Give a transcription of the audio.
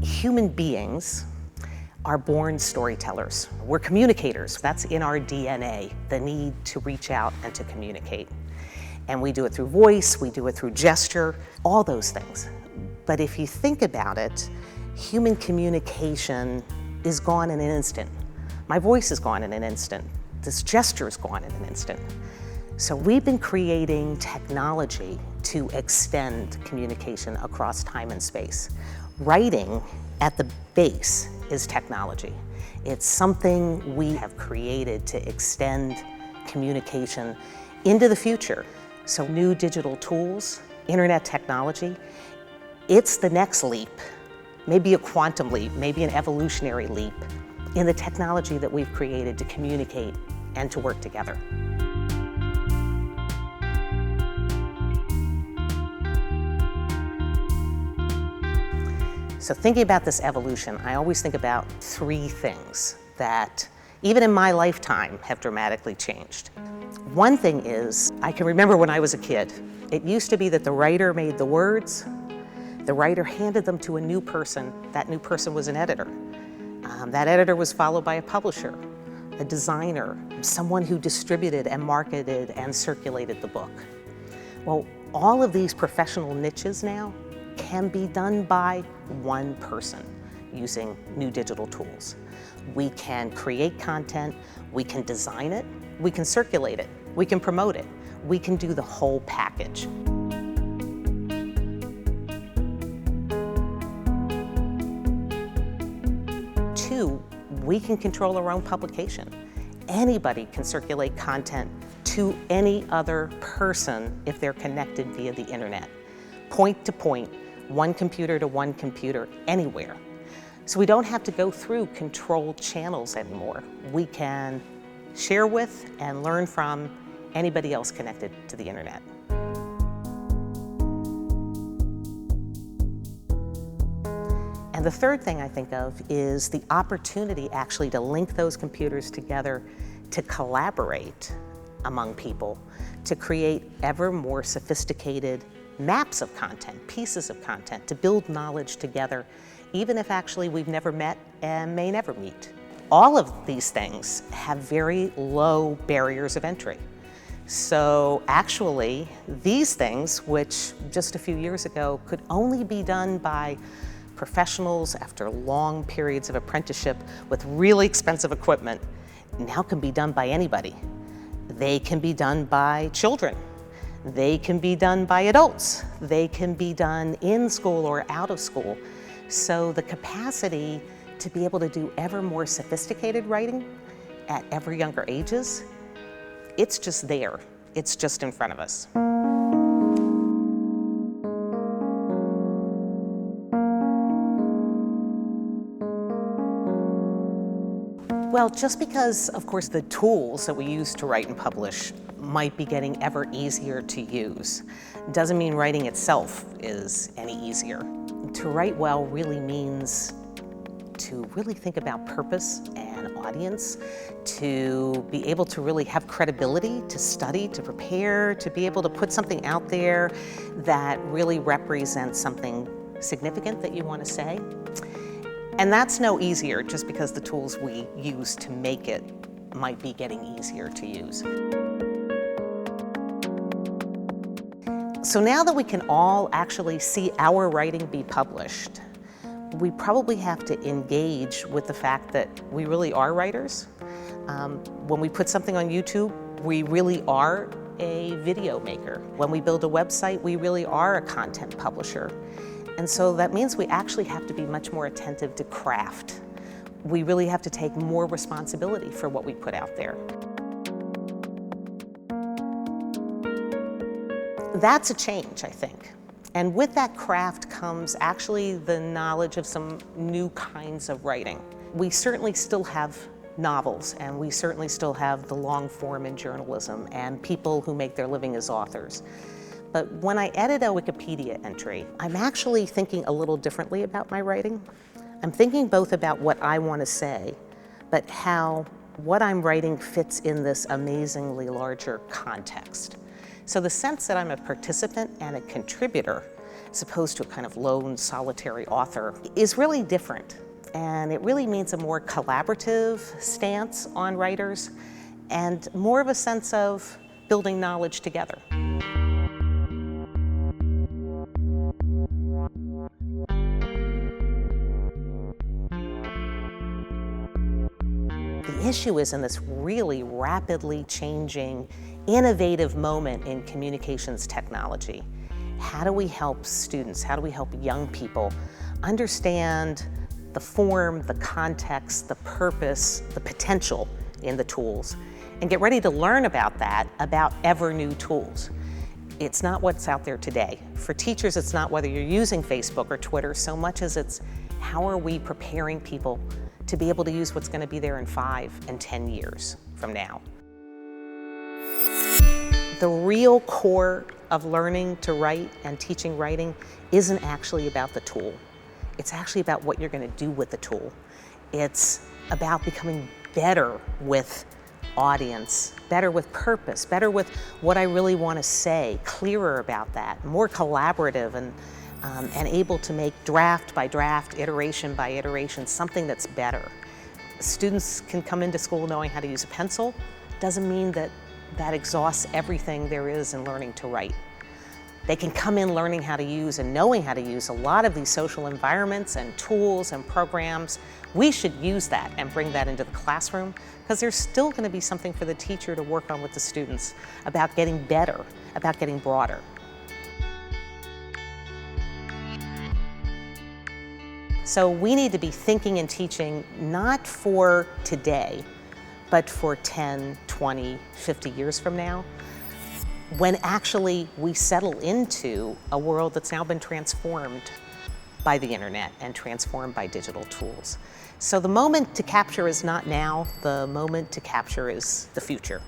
Human beings are born storytellers. We're communicators. That's in our DNA, the need to reach out and to communicate. And we do it through voice, we do it through gesture, all those things. But if you think about it, human communication is gone in an instant. My voice is gone in an instant. This gesture is gone in an instant. So we've been creating technology to extend communication across time and space. Writing at the base is technology. It's something we have created to extend communication into the future. So new digital tools, internet technology, it's the next leap, maybe a quantum leap, maybe an evolutionary leap in the technology that we've created to communicate and to work together. So thinking about this evolution, I always think about three things that, even in my lifetime, have dramatically changed. One thing is, I can remember when I was a kid, it used to be that the writer made the words, the writer handed them to a new person, that new person was an editor. That editor was followed by a publisher, a designer, someone who distributed and marketed and circulated the book. Well, all of these professional niches now can be done by one person using new digital tools. We can create content, we can design it, we can circulate it, we can promote it, we can do the whole package. Two, we can control our own publication. Anybody can circulate content to any other person if they're connected via the internet. Point to point, one computer to one computer, anywhere. So we don't have to go through controlled channels anymore. We can share with and learn from anybody else connected to the internet. And the third thing I think of is the opportunity actually to link those computers together to collaborate among people, to create ever more sophisticated maps of content, pieces of content, to build knowledge together, even if actually we've never met and may never meet. All of these things have very low barriers of entry. So actually, these things, which just a few years ago could only be done by professionals after long periods of apprenticeship with really expensive equipment, now can be done by anybody. They can be done by children. They can be done by adults. They can be done in school or out of school. So the capacity to be able to do ever more sophisticated writing at ever younger ages, it's just there. It's just in front of us. Well, just because, of course, the tools that we use to write and publish might be getting ever easier to use, doesn't mean writing itself is any easier. To write well really means to really think about purpose and audience, to be able to really have credibility, to study, to prepare, to be able to put something out there that really represents something significant that you want to say. And that's no easier just because the tools we use to make it might be getting easier to use. So now that we can all actually see our writing be published, we probably have to engage with the fact that we really are writers. When we put something on YouTube, we really are a video maker. When we build a website, we really are a content publisher. And so that means we actually have to be much more attentive to craft. We really have to take more responsibility for what we put out there. That's a change, I think. And with that craft comes actually the knowledge of some new kinds of writing. We certainly still have novels, and we certainly still have the long form in journalism and people who make their living as authors. But when I edit a Wikipedia entry, I'm actually thinking a little differently about my writing. I'm thinking both about what I want to say, but how what I'm writing fits in this amazingly larger context. So the sense that I'm a participant and a contributor as opposed to a kind of lone, solitary author, is really different. And it really means a more collaborative stance on writers and more of a sense of building knowledge together. The issue is in this really rapidly changing, innovative moment in communications technology. How do we help students, how do we help young people understand the form, the context, the purpose, the potential in the tools, and get ready to learn about that, about ever new tools? It's not what's out there today. For teachers, it's not whether you're using Facebook or Twitter so much as it's how are we preparing people to be able to use what's going to be there in 5 and 10 years from now. The real core of learning to write and teaching writing isn't actually about the tool. It's actually about what you're going to do with the tool. It's about becoming better with audience, better with purpose, better with what I really want to say, clearer about that, more collaborative and able to make draft by draft, iteration by iteration, something that's better. Students can come into school knowing how to use a pencil. Doesn't mean that that exhausts everything there is in learning to write. They can come in learning how to use and knowing how to use a lot of these social environments and tools and programs. We should use that and bring that into the classroom because there's still going to be something for the teacher to work on with the students about getting better, about getting broader. So we need to be thinking and teaching not for today, but for 10, 20, 50 years from now, when actually we settle into a world that's now been transformed by the internet and transformed by digital tools. So the moment to capture is not now, the moment to capture is the future.